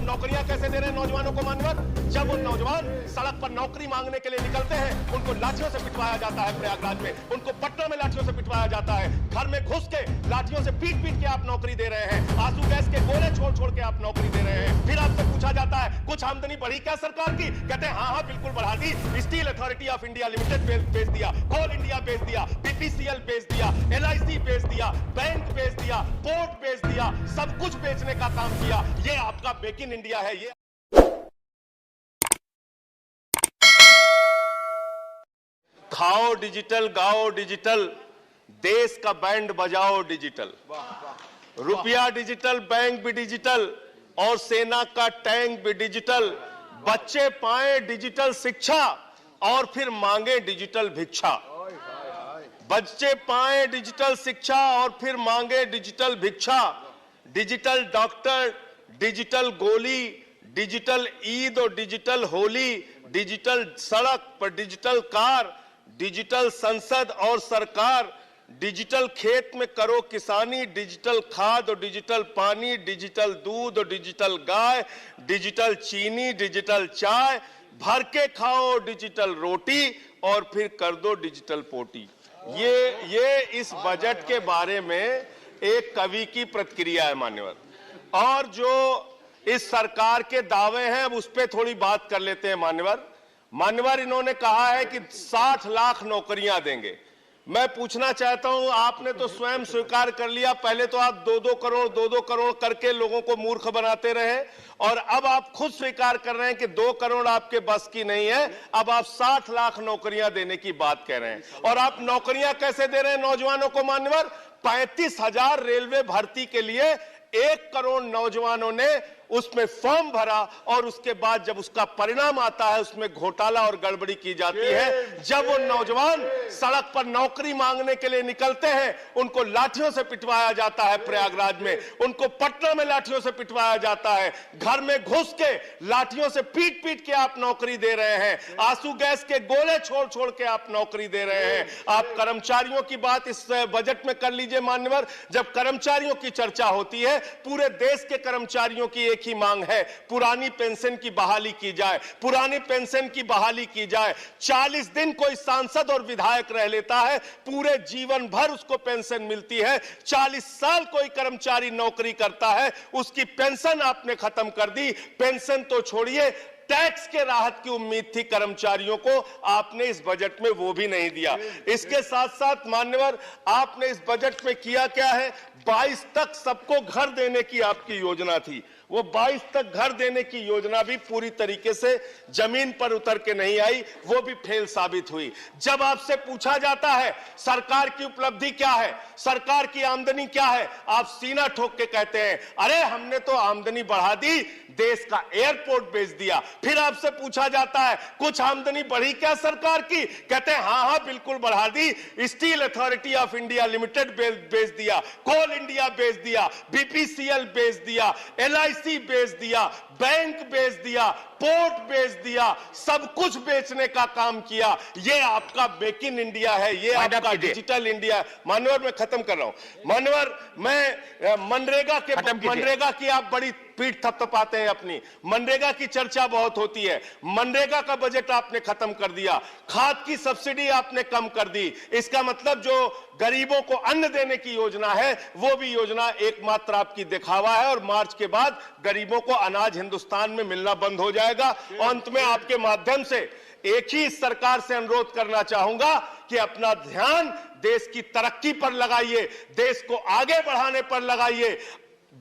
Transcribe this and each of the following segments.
नौकरियां कैसे दे रहे हैं नौजवानों को मान्यवर? जब वो नौजवान सड़क पर नौकरी मांगने के लिए निकलते हैं, उनको लाठियों से पिटवाया जाता है प्रयागराज में, उनको पटना में लाठियों से पिटवाया जाता है, घर में घुस के लाठियों से पीट पीट के आप नौकरी दे रहे हैं, आंसू गैस के गोले छोड़ छोड़ के आप नौकरी दे रहे हैं। फिर आपसे पूछा जाता है कुछ आमदनी बढ़ी क्या सरकार की? कहते हैं हाँ बिल्कुल बढ़ा दी, steel authority of India limited बेच दिया, कोल इंडिया बेच दिया, बीपीसीएल बेच दिया, एलआईसी बेच दिया, बैंक बेच दिया, पोर्ट बेच दिया, सब कुछ बेचने का काम किया। ये आपका मेक इन इंडिया है। ये खाओ डिजिटल, गाओ डिजिटल, देश का बैंड बजाओ डिजिटल, रुपया डिजिटल, बैंक भी डिजिटल और सेना का टैंक भी डिजिटल। बच्चे पाए डिजिटल शिक्षा और फिर मांगे डिजिटल भिक्षा। बच्चे पाए डिजिटल शिक्षा और फिर मांगे डिजिटल भिक्षा। डिजिटल डॉक्टर, डिजिटल गोली, डिजिटल ईद और डिजिटल होली, डिजिटल सड़क पर डिजिटल कार, डिजिटल संसद और सरकार, डिजिटल खेत में करो किसानी, डिजिटल खाद और डिजिटल पानी, डिजिटल दूध और डिजिटल गाय, डिजिटल चीनी, डिजिटल चाय, भर के खाओ डिजिटल रोटी और फिर कर दो डिजिटल पोटी। ये इस बजट के बारे में एक कवि की प्रतिक्रिया है मान्यवर। और जो इस सरकार के दावे हैं अब उस पर थोड़ी बात कर लेते हैं मान्यवर। इन्होंने कहा है कि 60 लाख नौकरियां देंगे। मैं पूछना चाहता हूं, आपने तो स्वयं स्वीकार कर लिया, पहले तो आप 2-2 करोड़ करके लोगों को मूर्ख बनाते रहे और अब आप खुद स्वीकार कर रहे हैं कि 2 करोड़ आपके बस की नहीं है। अब आप 60 लाख नौकरियां देने की बात कह रहे हैं। और आप नौकरियां कैसे दे रहे हैं नौजवानों को मान्यवर? 35,000 रेलवे भर्ती के लिए 1 करोड़ नौजवानों ने उसमें फॉर्म भरा और उसके बाद जब उसका परिणाम आता है उसमें घोटाला और गड़बड़ी की जाती है। जब वो नौजवान सड़क पर नौकरी मांगने के लिए निकलते हैं, उनको लाठियों से पिटवाया जाता है प्रयागराज में, उनको पटना में लाठियों से पिटवाया जाता है, घर में घुस के लाठियों से पीट पीट के आप नौकरी दे रहे हैं, आंसू गैस के गोले छोड़ छोड़ के आप नौकरी दे रहे हैं। आप कर्मचारियों की बात इस बजट में कर लीजिए मान्यवर। जब कर्मचारियों की चर्चा होती है, पूरे देश के कर्मचारियों की एक ही मांग है, पुरानी पेंशन की बहाली की जाए, पुरानी पेंशन की बहाली की जाए। 40 दिन कोई सांसद और विधायक रह लेता है, पूरे जीवन भर उसको पेंशन मिलती है। 40 साल कोई कर्मचारी नौकरी करता है, उसकी पेंशन आपने खत्म कर दी। पेंशन तो छोड़िए, टैक्स के राहत की उम्मीद थी कर्मचारियों को, आपने इस बजट में वो भी नहीं दिया। इसके साथ साथ मान्यवर, आपने इस बजट में किया क्या है? 22 तक सबको घर देने की आपकी योजना थी। वो 22 तक घर देने की योजना भी पूरी तरीके से जमीन पर उतर के नहीं आई, वो भी फेल साबित हुई। जब आपसे पूछा जाता है सरकार की उपलब्धि क्या है, सरकार की आमदनी क्या है, आप सीना ठोक के कहते हैं अरे हमने तो आमदनी बढ़ा दी, देश का एयरपोर्ट बेच दिया। फिर आपसे पूछा जाता है कुछ आमदनी बढ़ी क्या सरकार की? कहते हैं हाँ बिल्कुल बढ़ा दी, steel authority of India limited बेच दिया, कोल इंडिया बेच दिया, बीपीसीएल बेच दिया, एलआईसी बेच दिया, बैंक बेच दिया, पोर्ट बेच दिया, सब कुछ बेचने का काम किया। ये आपका मेक इन इंडिया है, ये आपका डिजिटल इंडिया है। मान्यवर मैं खत्म कर रहा हूं मान्यवर। मैं मनरेगा की आप बड़ी पीठ थपथपाते हैं अपनी। मनरेगा की चर्चा बहुत होती है, मनरेगा का बजट आपने खत्म कर दिया, खाद की सब्सिडी आपने कम कर दी। इसका मतलब जो गरीबों को अन्न देने की योजना है वो भी योजना एकमात्र आपकी दिखावा है और मार्च के बाद गरीबों को अनाज हिंदुस्तान में मिलना बंद हो जाएगा। अंत में आपके माध्यम से एक ही इस सरकार से अनुरोध करना चाहूंगा कि अपना ध्यान देश की तरक्की पर लगाइए, देश को आगे बढ़ाने पर लगाइए।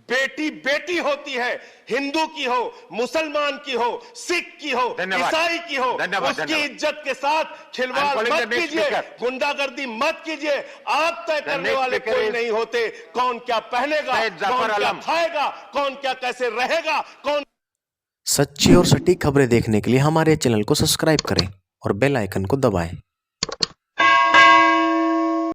बेटी बेटी होती है, हिंदू की हो, मुसलमान की हो, सिख की हो, ईसाई की हो, उसकी इज्जत के साथ खिलवाड़ मत कीजिए, गुंडागर्दी मत कीजिए। आप तय करने वाले कोई नहीं होते, कौन क्या पहनेगा, कौन क्या खाएगा, कौन क्या कैसे रहेगा, कौन। सच्ची और सटीक खबरें देखने के लिए हमारे चैनल को सब्सक्राइब करें और बेल आइकन को दबाएं।